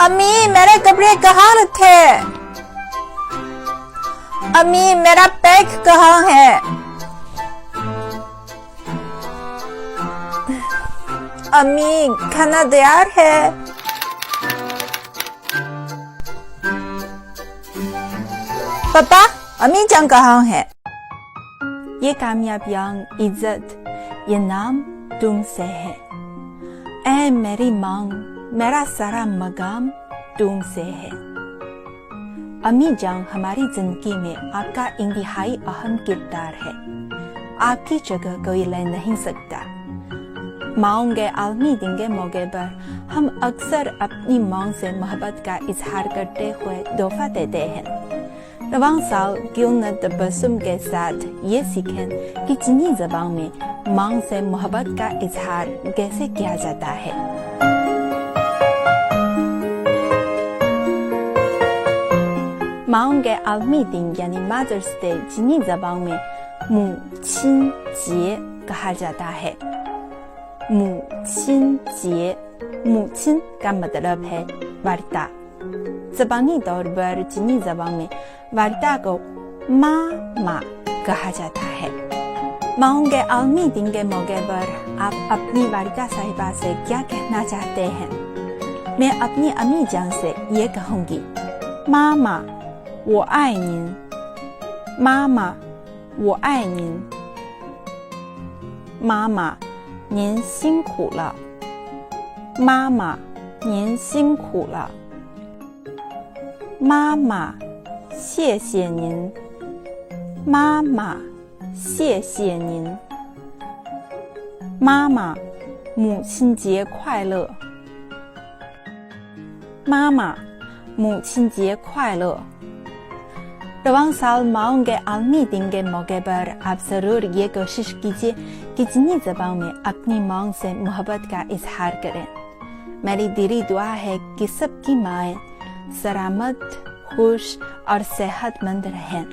अम्मी मेरे कपड़े कहाँ रखे? अम्मी मेरा बैग कहाँ है? अम्मी खाना तैयार है। पापा अम्मी जान कहाँ है? ये कामयाबियां इज्जत ये नाम तुमसे है। ऐ मेरी मांग मेरा सारा मकाम तुमसे है। अम्मी जान हमारी जिंदगी में आपका इंतहाई अहम किरदार है। आपकी जगह कोई ले नहीं सकता। माओं के आलमी दिन के मौके पर हम अक्सर अपनी मांग से मोहब्बत का इजहार करते हुए तोहफा देते हैं। रवां साल क्यों न तबस्सुम के साथ ये सीखें कि चीनी ज़बान में मांग से मोहब्बत का इजहार कैसे किया जाता है। माओं के आलमी दिन यानी मदर्स डे चीनी ज़बान में मुछिन जिए कहा जाता है। मुछिन जिए, मुछिन का मतलब है वालिदा। ज़बानी तौर पर चीनी ज़बान में वालिदा को माँ कहा जाता है। माओं के आलमी दिन के मौके पर आप अपनी वालिदा साहिबा से क्या कहना चाहते हैं? मैं अपनी अम्मी जान से ये कहूँगी, मामा我爱您，妈妈我爱您，妈妈您辛苦了，妈妈您辛苦了，妈妈谢谢您，妈妈谢谢您，妈妈母亲节快乐，妈妈母亲节快乐。रवां साल माओं के आलमी दिन के मौके पर आप जरूर ये कोशिश कीजिए कि चीनी ज़बान में अपनी मांग से मोहब्बत का इजहार करें। मेरी दिली दुआ है कि सबकी माएँ सलामत, खुश और सेहतमंद रहें।